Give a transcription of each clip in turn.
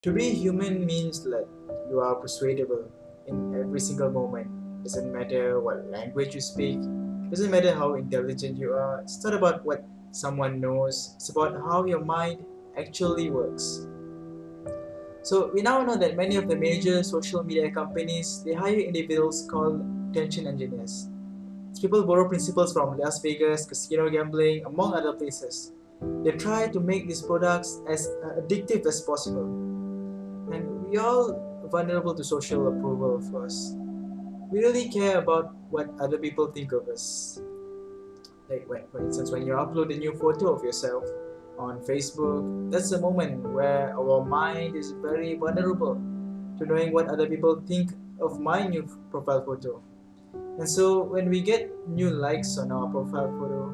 To be human means that you are persuadable in every single moment. Doesn't matter what language you speak, doesn't matter how intelligent you are. It's not about what someone knows, it's about how your mind actually works. So we now know that many of the major social media companies they hire individuals called attention engineers. People borrow principles from Las Vegas, casino gambling, among other places. They try to make these products as addictive as possible. And we all vulnerable to social approval, of course. We really care about what other people think of us. Like, for instance, when you upload a new photo of yourself on Facebook, that's a moment where our mind is very vulnerable to knowing what other people think of my new profile photo. And so when we get new likes on our profile photo,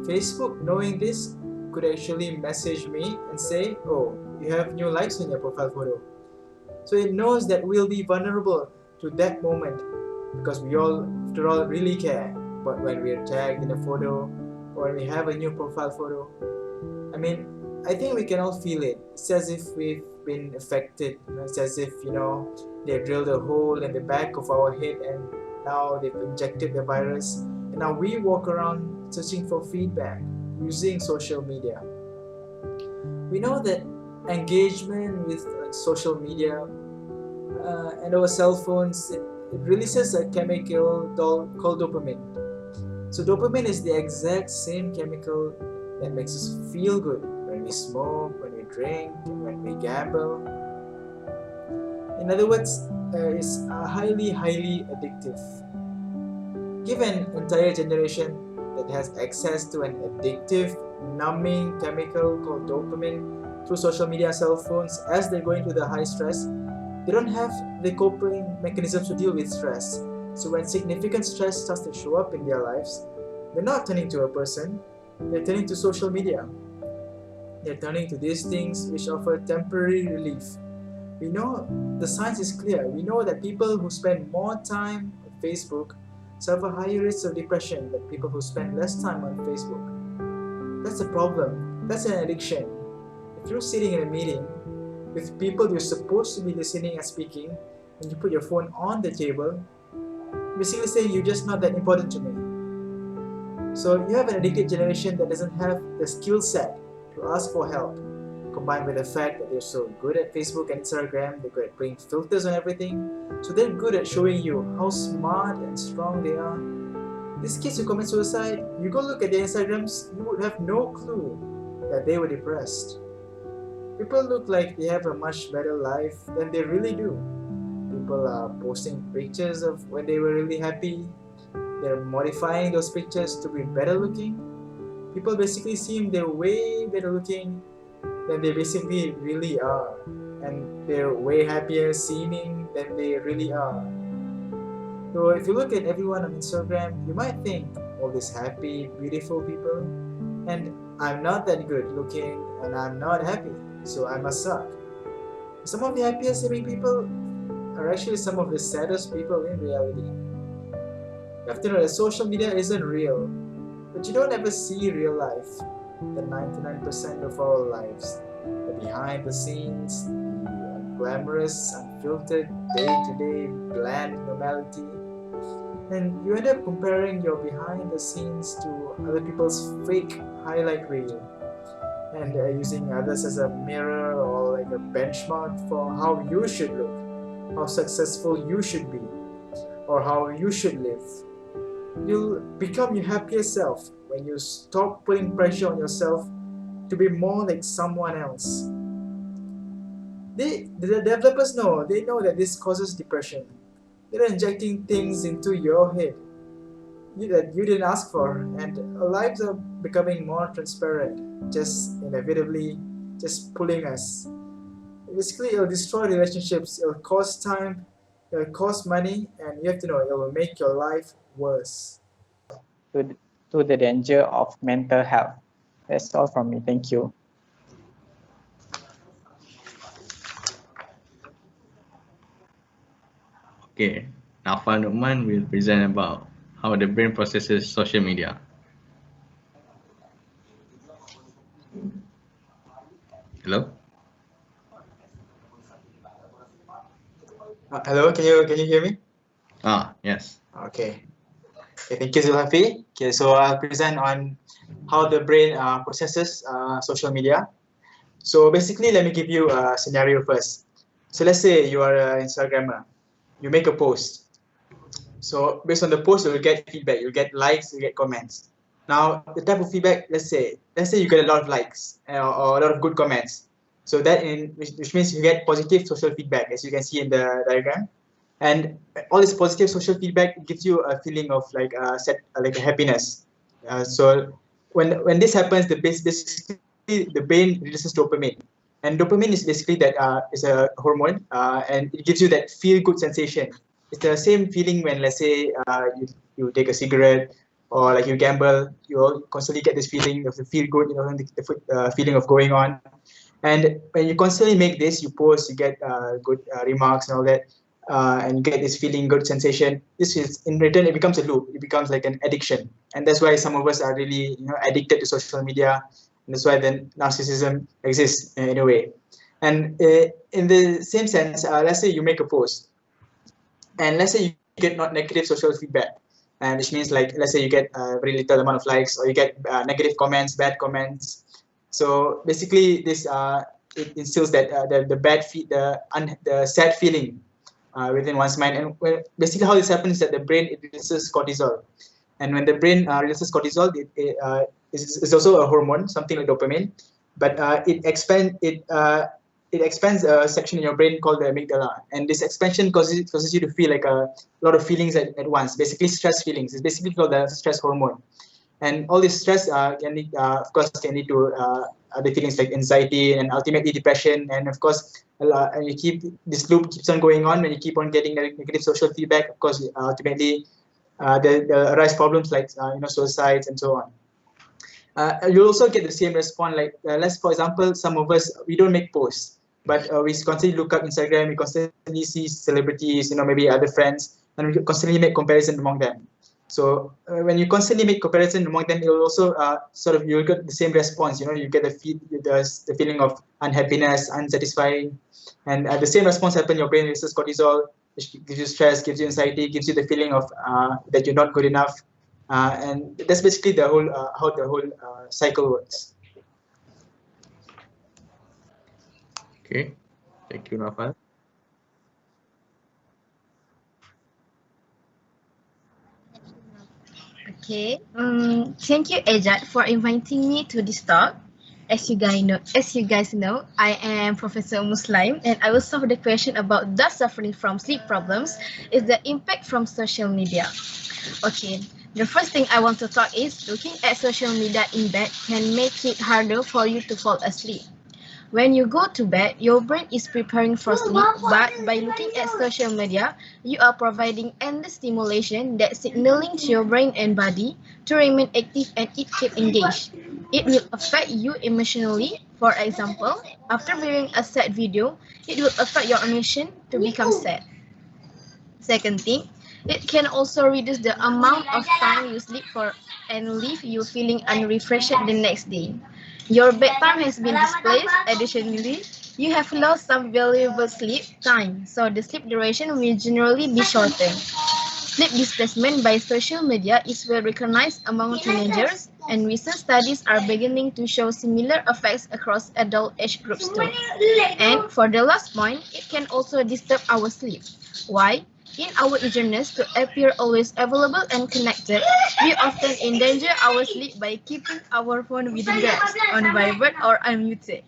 Facebook, knowing this, could actually message me and say, "Oh, you have new likes on your profile photo." So it knows that we'll be vulnerable to that moment because we all, after all, really care. But when we're tagged in a photo or when we have a new profile photo, I mean, I think we can all feel it. It's as if we've been affected. It's as if, they drilled a hole in the back of our head and now they've injected the virus. And now we walk around searching for feedback using social media. We know that engagement with social media and our cell phones, it releases a chemical called dopamine. So dopamine is the exact same chemical that makes us feel good when we smoke, when we drink, when we gamble. In other words, it's highly addictive. Give an entire generation that has access to an addictive, numbing chemical called dopamine through social media, cell phones, as they're going through the high stress, they don't have the coping mechanisms to deal with stress. So when significant stress starts to show up in their lives, they're not turning to a person, they're turning to social media. They're turning to these things which offer temporary relief. We know the science is clear. We know that people who spend more time on Facebook suffer higher rates of depression than people who spend less time on Facebook. That's a problem. That's an addiction. If you're sitting in a meeting with people you're supposed to be listening and speaking, and you put your phone on the table, basically saying you're just not that important to me. So you have an addicted generation that doesn't have the skill set to ask for help, combined with the fact that they're so good at Facebook and Instagram, they're good at putting filters on everything, so they're good at showing you how smart and strong they are. These kids who commit suicide, you go look at their Instagrams, you would have no clue that they were depressed. People look like they have a much better life than they really do. People are posting pictures of when they were really happy. They're modifying those pictures to be better looking. People basically seem they're way better looking than they basically really are. And they're way happier seeming than they really are. So if you look at everyone on Instagram, you might think all these happy, beautiful people, and I'm not that good looking and I'm not happy, so I must suck. Some of the happiest happy people are actually some of the saddest people in reality. You have to know that social media isn't real, but you don't ever see real life. The 99% of our lives, the behind the scenes, the glamorous, unfiltered, day-to-day, bland normality. And you end up comparing your behind the scenes to other people's fake highlight reel and using others as a mirror or like a benchmark for how you should look, how successful you should be, or how you should live. You'll become your happiest self when you stop putting pressure on yourself to be more like someone else. The developers know, they know that this causes depression. They're injecting things into your head that you didn't ask for, and our lives are becoming more transparent, just inevitably, just pulling us. Basically, it'll destroy relationships, it'll cost time, it'll cost money, and you have to know it will make your life worse. to, to the danger of mental health. That's all from me. Thank you. Okay, Nafa Nukman will present about how the brain processes social media. Hello? Hello, can you hear me? Yes. Okay. Okay, thank you, Zulhafi. Okay, so I'll present on how the brain processes social media. So basically, let me give you a scenario first. So let's say you are an Instagrammer. You make a post. So based on the post, you'll get feedback. You'll get likes. You get comments. Now, the type of feedback, let's say you get a lot of likes or a lot of good comments. So that which means you get positive social feedback, as you can see in the diagram. And all this positive social feedback gives you a feeling of like a happiness. So when this happens, basically the brain releases dopamine, and dopamine is basically that is a hormone, and it gives you that feel good sensation. It's the same feeling when, let's say, you take a cigarette or like you gamble. You all constantly get this feeling of the feel good, the feeling of going on. And when you constantly make this, you post, you get good remarks and all that, and you get this feeling good sensation. This is in return, it becomes a loop. It becomes like an addiction, and that's why some of us are really addicted to social media. And that's why then narcissism exists in a way. And in the same sense, let's say you make a post, and let's say you get not negative social feedback, and which means like let's say you get a very little amount of likes, or you get negative comments, bad comments. So basically this it instills that the bad the sad feeling within one's mind. And basically how this happens is that the brain, it releases cortisol, and when the brain releases cortisol, it's also a hormone, something like dopamine, but it expands a section in your brain called the amygdala, and this expansion causes you to feel like a lot of feelings at once, basically stress feelings. It's basically called the stress hormone. And all this stress can lead, of course, can lead to other feelings like anxiety and ultimately depression. And of course, and you keep this loop keeps on going on when you keep on getting negative social feedback. Of course, ultimately, there arise problems like suicides and so on. You'll also get the same response. Like let's, for example, some of us, we don't make posts, but we constantly look up Instagram. We constantly see celebrities, maybe other friends, and we constantly make comparison among them. So when you constantly make comparison among them, you'll also you'll get the same response. You get the feeling of unhappiness, unsatisfying, and the same response happen. Your brain releases cortisol, which gives you stress, gives you anxiety, gives you the feeling of that you're not good enough, and that's basically the whole how the whole cycle works. Okay. Thank you, Nafal. Okay. Thank you, Ejad, for inviting me to this talk. As you guys know, I am Professor Muslim, and I will solve the question about those suffering from sleep problems is the impact from social media. Okay. The first thing I want to talk is looking at social media in bed can make it harder for you to fall asleep. When you go to bed, your brain is preparing for sleep, but by looking at social media, you are providing endless stimulation that signaling to your brain and body to remain active and it keep engaged. It will affect you emotionally. For example, after viewing a sad video, it will affect your emotion to become sad. Second thing, it can also reduce the amount of time you sleep for and leave you feeling unrefreshed the next day. Your bedtime has been displaced. Additionally, you have lost some valuable sleep time, so the sleep duration will generally be shorter. Sleep displacement by social media is well recognized among teenagers, and recent studies are beginning to show similar effects across adult age groups too. And for the last point, it can also disturb our sleep. Why? In our eagerness to appear always available and connected, we often endanger our sleep by keeping our phone within grasp, on vibrate or unmuted.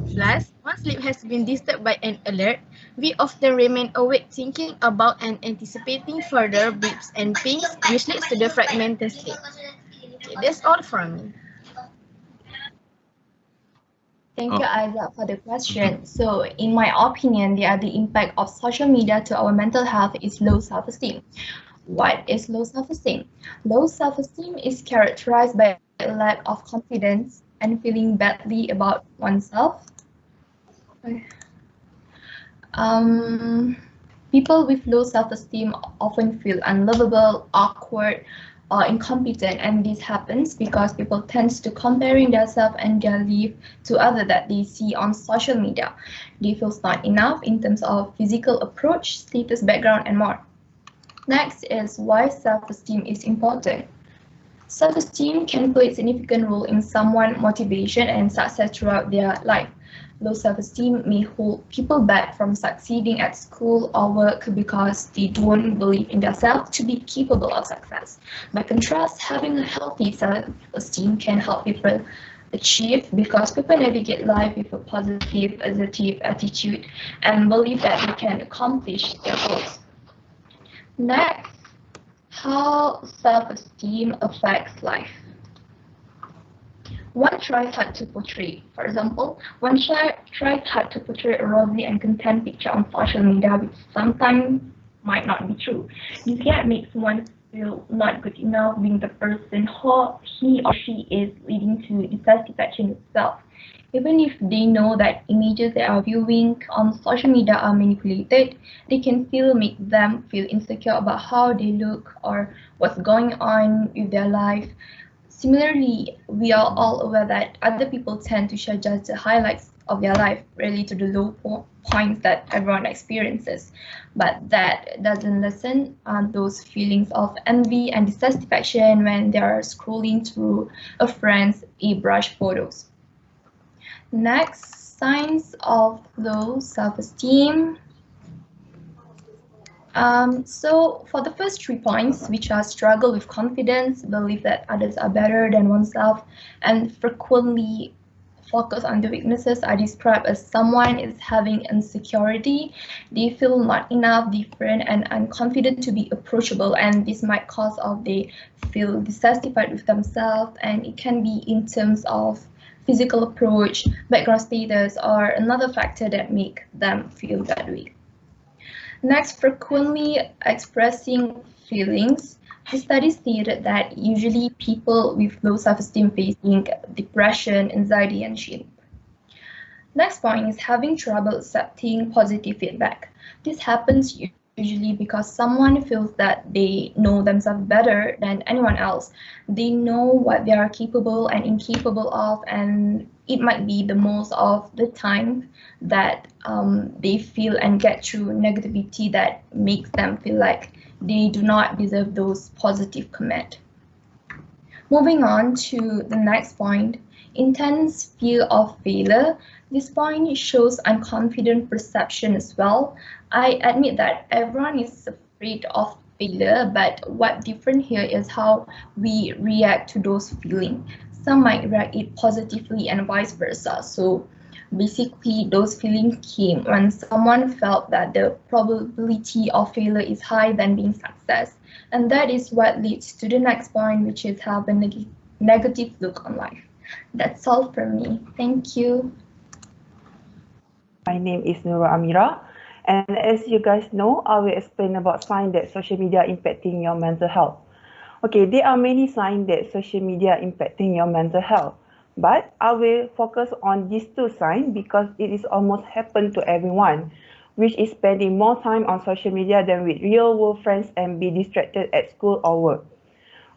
Plus, once sleep has been disturbed by an alert, we often remain awake thinking about and anticipating further beeps and pings, which leads to the fragmented sleep. Okay, that's all from me. Thank you, Isaac, for the question. So, in my opinion, the other impact of social media to our mental health is low self-esteem. What is low self-esteem? Low self-esteem is characterized by a lack of confidence and feeling badly about oneself. People with low self-esteem often feel unlovable, awkward, incompetent, and this happens because people tend to comparing themselves and their life to others that they see on social media. They feel not enough in terms of physical approach, status, background, and more. Next is why self-esteem is important. Self-esteem can play a significant role in someone's motivation and success throughout their life. Low self-esteem may hold people back from succeeding at school or work because they don't believe in themselves to be capable of success. By contrast, having a healthy self-esteem can help people achieve because people navigate life with a positive, assertive attitude and believe that they can accomplish their goals. Next, how self-esteem affects life. One tries hard to portray, for example, one tries hard to portray a rosy and content picture on social media, which sometimes might not be true. This gap makes one feel not good enough being the person who he or she is, leading to dissatisfaction itself. Even if they know that images they are viewing on social media are manipulated, they can still make them feel insecure about how they look or what's going on with their life. Similarly, we are all aware that other people tend to share just the highlights of their life, really to the low points that everyone experiences. But that doesn't lessen those feelings of envy and dissatisfaction when they are scrolling through a friend's airbrush photos. Next, signs of low self-esteem. So for the first 3 points, which are struggle with confidence, believe that others are better than oneself, and frequently focus on the weaknesses, are described as someone is having insecurity. They feel not enough, different, and unconfident to be approachable, and this might cause of they feel dissatisfied with themselves, and it can be in terms of physical approach, background status, or another factor that make them feel that way. Next, frequently expressing feelings. The study stated that usually people with low self-esteem facing depression, anxiety, and shame. Next point is having trouble accepting positive feedback. This happens usually because someone feels that they know themselves better than anyone else. They know what they are capable and incapable of, and it might be the most of the time that they feel and get through negativity that makes them feel like they do not deserve those positive comments. Moving on to the next point, intense fear of failure. This point shows unconfident perception as well. I admit that everyone is afraid of failure, but what different here is how we react to those feelings. Some might react it positively and vice versa. So basically, those feelings came when someone felt that the probability of failure is higher than being success. And that is what leads to the next point, which is have a negative look on life. That's all from me. Thank you. My name is Nura Amira, and as you guys know, I will explain about signs that social media impacting your mental health. Okay, there are many signs that social media impacting your mental health, but I will focus on these 2 signs because it is almost happened to everyone, which is spending more time on social media than with real world friends and be distracted at school or work.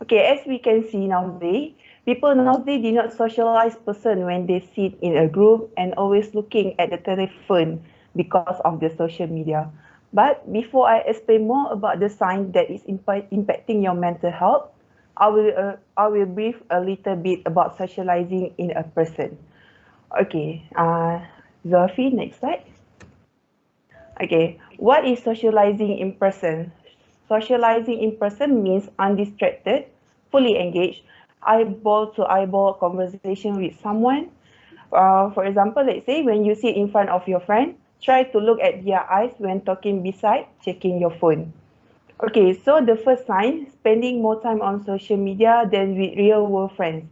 Okay, as we can see nowadays, people nowadays do not socialize person when they sit in a group and always looking at the telephone because of the social media. But before I explain more about the sign that is impacting your mental health, I will brief a little bit about socializing in a person. Okay, Zolfi, next slide. Okay, what is socializing in person? Socializing in person means undistracted, fully engaged, eyeball-to-eyeball conversation with someone. For example, let's say when you sit in front of your friend, try to look at their eyes when talking beside checking your phone. Okay, so the first sign, spending more time on social media than with real world friends.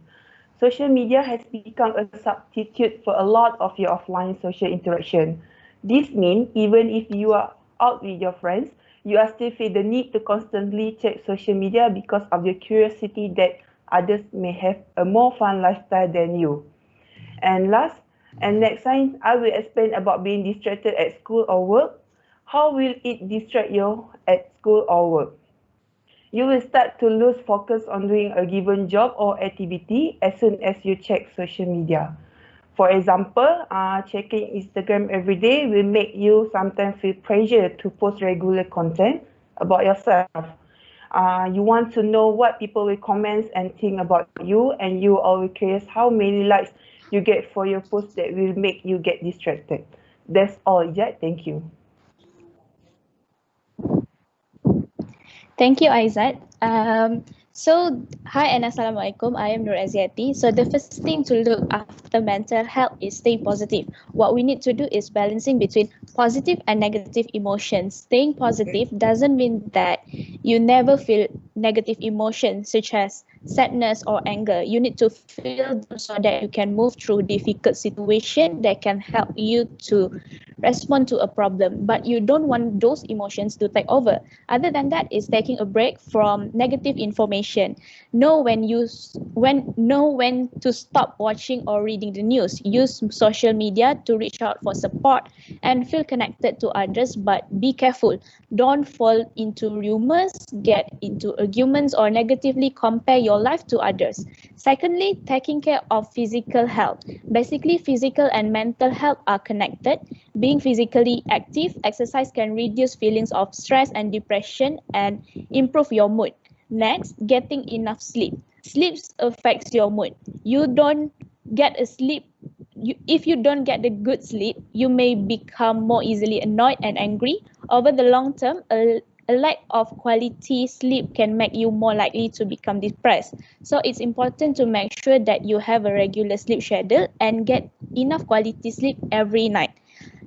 Social media has become a substitute for a lot of your offline social interaction. This means even if you are out with your friends, you are still feel the need to constantly check social media because of your curiosity that others may have a more fun lifestyle than you. And next sign, I will explain about being distracted at school or work. How will it distract you at school or work? You will start to lose focus on doing a given job or activity as soon as you check social media. For example, checking Instagram every day will make you sometimes feel pressure to post regular content about yourself. You want to know what people will comment and think about you, and you always curious how many likes you get for your post that will make you get distracted. That's all, Ijat. Thank you. Thank you, Aizat. Hi and Assalamualaikum. I am Nur Aziati. So the first thing to look after mental health is stay positive. What we need to do is balancing between positive and negative emotions. Staying positive doesn't mean that you never feel negative emotions such as sadness or anger. You need to feel them so that you can move through difficult situation that can help you to respond to a problem. But you don't want those emotions to take over. Other than that is taking a break from negative information. Know when to stop watching or reading the news. Use social media to reach out for support and feel connected to others, but be careful. Don't fall into rumors, get into arguments, or negatively compare your life to others. Secondly, taking care of physical health. Basically, physical and mental health are connected. Being physically active, exercise can reduce feelings of stress and depression and improve your mood. Next, getting enough sleep. Sleep affects your mood. You don't get a sleep if you don't get the good sleep, you may become more easily annoyed and angry. Over the long term, a lack of quality sleep can make you more likely to become depressed. So it's important to make sure that you have a regular sleep schedule and get enough quality sleep every night.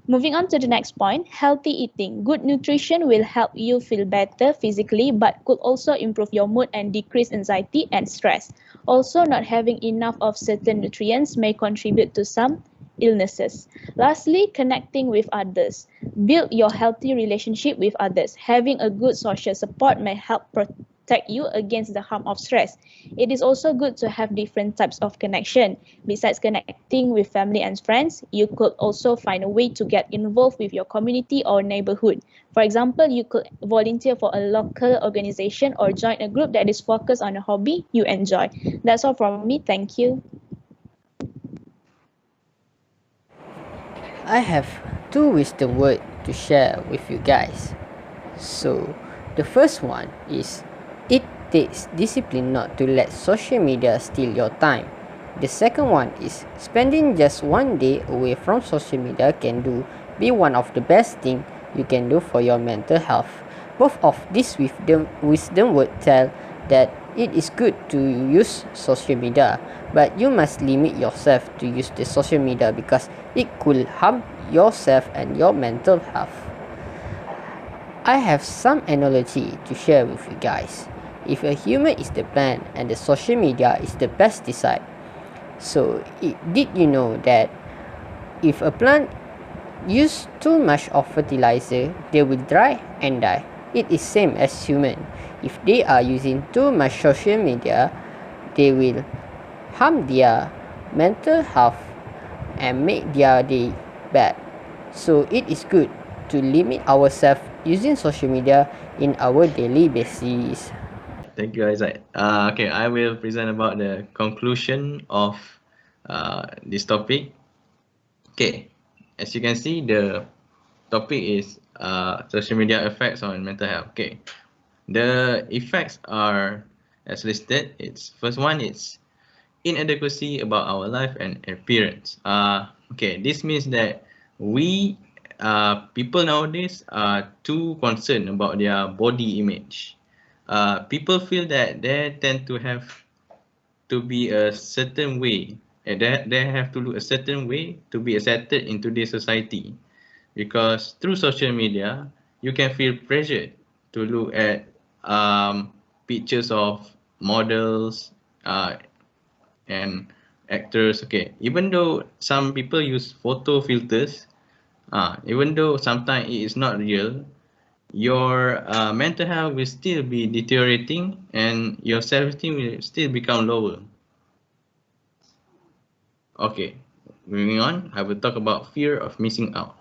Moving on to the next point, healthy eating. Good nutrition will help you feel better physically, but could also improve your mood and decrease anxiety and stress. Also, not having enough of certain nutrients may contribute to some illnesses. Lastly, connecting with others. Build your healthy relationship with others. Having a good social support may help protect you against the harm of stress. It is also good to have different types of connection. Besides connecting with family and friends, you could also find a way to get involved with your community or neighborhood. For example, you could volunteer for a local organization or join a group that is focused on a hobby you enjoy. That's all from me. Thank you. I have two wisdom words to share with you guys. So, the first one is it takes discipline not to let social media steal your time. The second one is spending just one day away from social media can be one of the best things you can do for your mental health. Both of these wisdom would tell that it is good to use social media, but you must limit yourself to use the social media because it could harm yourself and your mental health. I have some analogy to share with you guys. If a human is the plant and the social media is the pesticide, so did you know that if a plant use too much of fertilizer, they will dry and die? It is same as human. If they are using too much social media, they will harm their mental health and make their day bad. So it is good to limit ourselves using social media in our daily basis. Thank you, Isaac. Okay, I will present about the conclusion of this topic. Okay, as you can see, the topic is social media effects on mental health. Okay, the effects are as listed. It's first one, it's inadequacy about our life and appearance. Okay, this means that we people nowadays are too concerned about their body image. People feel that they tend to have to be a certain way, and they have to look a certain way to be accepted in today's society. Because through social media, you can feel pressured to look at pictures of models and actors. Okay, even though some people use photo filters, even though sometimes it is not real, your mental health will still be deteriorating and your self-esteem will still become lower. Okay, moving on, I will talk about fear of missing out.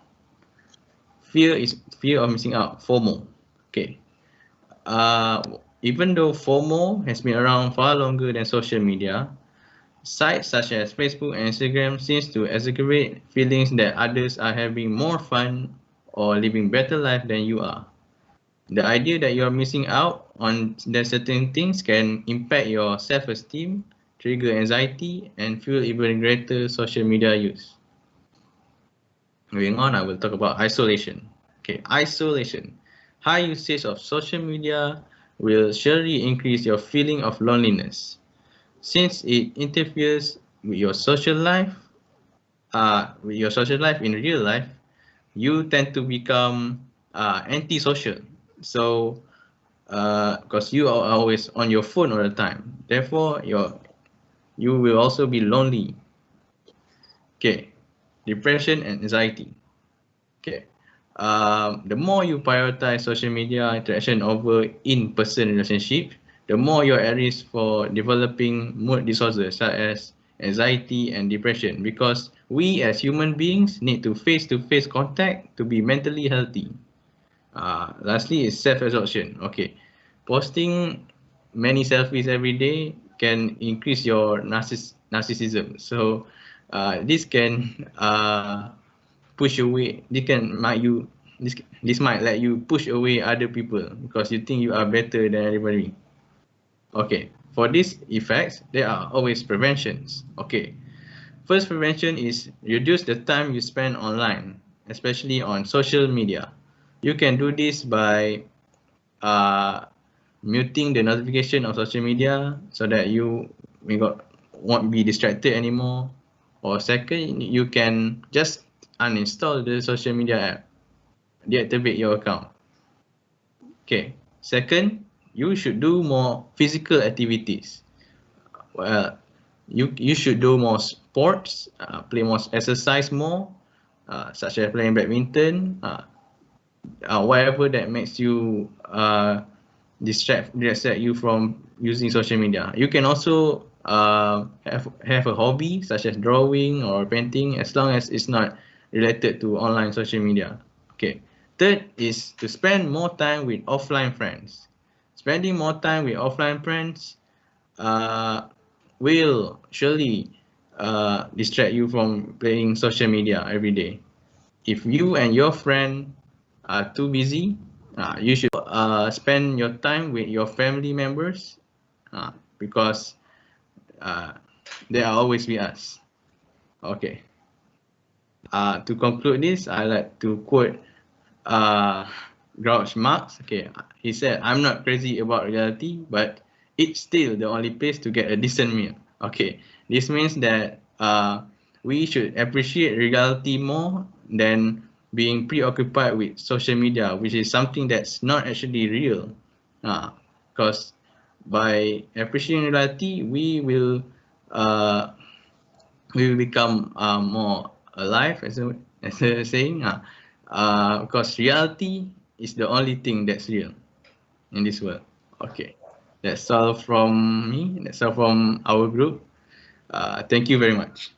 Fear of missing out, FOMO. Okay, Even though FOMO has been around far longer than social media, sites such as Facebook and Instagram seems to exacerbate feelings that others are having more fun or living better life than you are. The idea that you are missing out on certain things can impact your self-esteem, trigger anxiety, and fuel even greater social media use. Moving on, I will talk about isolation. Okay, isolation. High usage of social media will surely increase your feeling of loneliness. Since it interferes with your social life, in real life, you tend to become antisocial. So, because you are always on your phone all the time, therefore you will also be lonely. Okay, depression and anxiety. Okay, the more you prioritize social media interaction over in-person relationship, the more you're at risk for developing mood disorders such as anxiety and depression, because we as human beings need to face-to-face contact to be mentally healthy. Lastly is self-absorption. Okay, posting many selfies every day can increase your narcissism. So this can push away. This might let you push away other people because you think you are better than everybody. Okay, for these effects, there are always preventions. Okay, first prevention is reduce the time you spend online, especially on social media. You can do this by muting the notification of social media so that you won't be distracted anymore. Or second, you can just uninstall the social media app, deactivate your account. Okay. Second, you should do more physical activities. Well, you should do more sports, play more exercise more, such as playing badminton, whatever that makes you distract you from using social media. You can also have a hobby such as drawing or painting, as long as it's not related to online social media. Okay. Third is to spend more time with offline friends. Spending more time with offline friends will surely distract you from playing social media every day. If you and your friend are too busy, you should spend your time with your family members, because they are always with us. Okay. To conclude this, I like to quote Grouch Marx. Okay, he said, "I'm not crazy about reality, but it's still the only place to get a decent meal." Okay, this means that we should appreciate reality more than being preoccupied with social media, which is something that's not actually real. Because by appreciating reality, we will become more alive, as a saying. Because reality is the only thing that's real in this world. Okay, that's all from me. That's all from our group. Thank you very much.